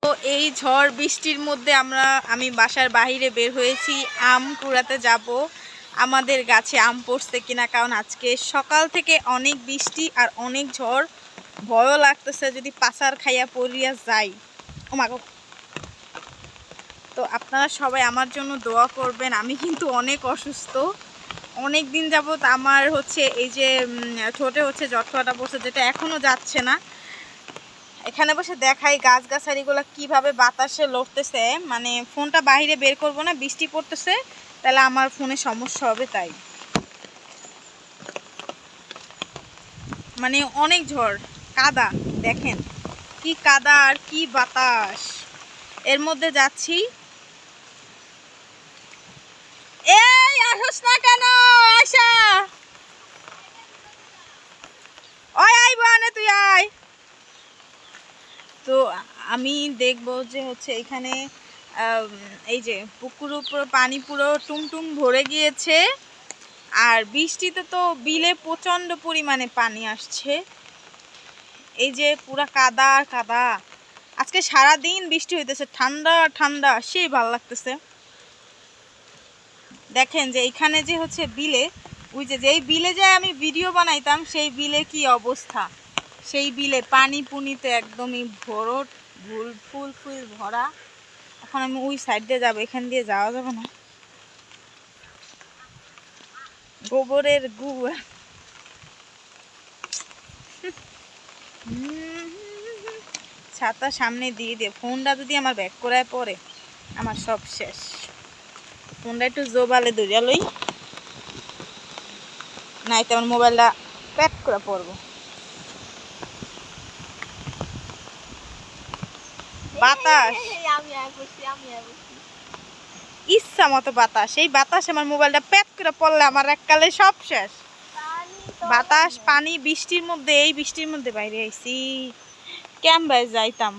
তো এই ঝড় বৃষ্টির মধ্যে আমি বাসার বাইরে বের হয়েছি আম কুড়াতে যাব। আমাদের গাছে আম পড়ছে কিনা, কারণ আজকে সকাল থেকে অনেক বৃষ্টি আর অনেক ঝড়। ভয়ও লাগতেছে যদি পাচার খাইয়া পড়িয়া যাই। ও মা গো। তো আপনারা সবাই আমার জন্য দোয়া করবেন। আমি কিন্তু অনেক অসুস্থ, অনেক দিন যাবত আমার এই যে ঠোঁটে জটফাটা পড়ছে, যেটা এখনও যাচ্ছে না। এখানে বসে দেখাই গাছগাছালিগুলো কিভাবে বাতাসে লড়তেছে। মানে ফোনটা বাইরে বের করব না, বৃষ্টি পড়তেছে, তাহলে আমার ফোনে সমস্যা হবে। তাই মানে অনেক ঝড়, কাদা দেখেন কি কাদা আর কি বাতাস, এর মধ্যে যাচ্ছি। এই আসস না কেন? আশা ওই আইব না, তুই আয়। তো আমি দেখব যে এখানে এই যে পুকুর উপর পানি পুরো টুমটুম ভরে গিয়েছে। আর বৃষ্টিতে তো বিলে প্রচণ্ড পরিমাণে পানি আসছে। এই যে পুরা কাদা আর কাদা। আজকে সারাদিন বৃষ্টি হইতেছে, ঠান্ডা ঠান্ডা, সেই ভালো লাগতেছে। দেখেন যে এইখানে যে বিলে, ওই যেই বিলে যে আমি ভিডিও বানাইতাম, সেই বিলে কি অবস্থা। সেই বিলে পানি পুনিতে একদমই ভরট, ফুল ফুল ভরা। এখন আমি ওই সাইড দিয়ে যাবো, এখান দিয়ে যাওয়া যাবে না। গোবরের গু। ছাতা সামনে দিয়ে ফোনটা যদি আমার ব্যাক করায় পড়ে, আমার সব শেষ। ফোনটা একটু জোবালে ধরিয়া লই, নাই তো আমার মোবাইলটা প্যাক করে পড়বো। বাতাস ইচ্ছা মতো বাতাস, এই বাতাস আমার মোবাইলটা প্যাক করে পড়লে আমার এককালে সব শেষ। বাতাস পানি বৃষ্টির মধ্যে, এই বৃষ্টির মধ্যে বাইরে আইছি, ক্যাম্পায় যাইতাম।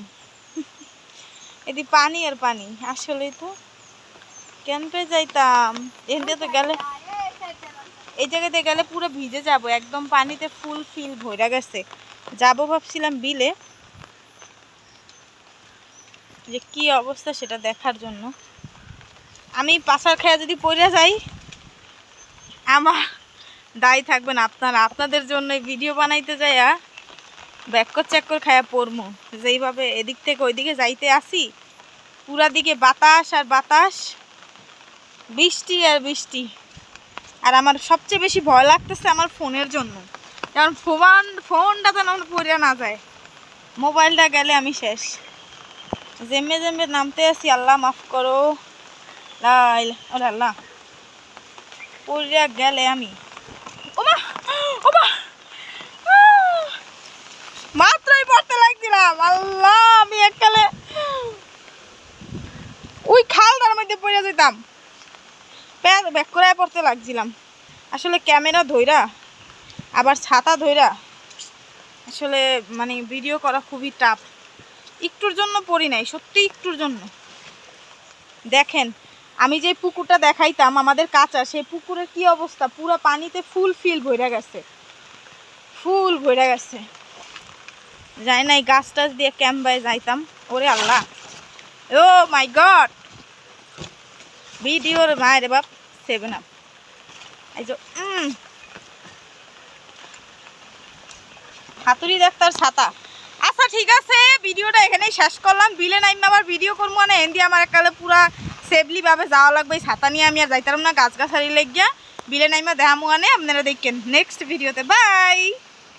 এদি পানি আর পানি, আসলে তো ক্যাম্পে যাইতাম। এখান তো গেলে, এই জায়গাতে গেলে পুরো ভিজে যাব, একদম পানিতে ফুল ফিল ভরা গেছে। যাবো ভাবছিলাম বিলে, যে কি অবস্থা সেটা দেখার জন্য। আমি পাশার খেয়া যদি পড়ে যাই, আমার দায়ী থাকবেন আপনারা। আপনাদের জন্য ভিডিও বানাইতে যাইয়া ব্যাকর চ্যাক্কর খায়া পড়মু। যেইভাবে এদিক থেকে ওইদিকে যাইতে আসি, পুরা দিকে বাতাস আর বাতাস, বৃষ্টি আর বৃষ্টি। আর আমার সবচেয়ে বেশি ভয় লাগতেছে আমার ফোনের জন্য, কারণ ফোনটা যেন আমার পড়ে না যায়। মোবাইলটা গেলে আমি শেষ। জেমে জেমে নামতে আসি, আল্লাহ মাফ করো। আল্লাহ পড়িয়া গেলে আমি, ওমা ওমা মাত্রই পড়তে লাগছিলাম। আল্লাহ, আমি এককালে ওই খালটার মধ্যে পড়ে যেতাম, ব্যাক করে পড়তে লাগছিলাম। আসলে ক্যামেরা ধইরা আবার ছাতা ধইরা আসলে মানে ভিডিও করা খুবই টাফ। একটুর জন্য পড়ি নাই, সত্যি একটুর জন্য। দেখেন আমি যে পুকুরটা দেখাইতাম আমাদের কাঁচা, সেই পুকুরের কি অবস্থা, পুরো পানিতে ফুল ফিল ভরে গেছে, ফুল ভরে গেছে। যাই নাই গাছ টাছ দিয়ে ক্যাম্পায় যাইতাম। ওরে আল্লাহ, ও মাই গড, ভিডিওর মায়ের বাপ 7 আপ। এই যে হাতুড়ি ডাক্তার ছাতা। আচ্ছা ঠিক আছে, ভিডিওটা এখানেই শেষ করলাম। বিলে নাইমে আবার ভিডিও করবো মানে এন্দি আমার এককালে পুরা সেফলি ভাবে যাওয়া লাগবে। ছাতা নিয়ে আমি আর যাইতাম না, গাছ গাছালি লেগিয়া বিলে নাইমা দেখামো আনে। আপনারা দেখেন নেক্সট ভিডিওতে। বাই।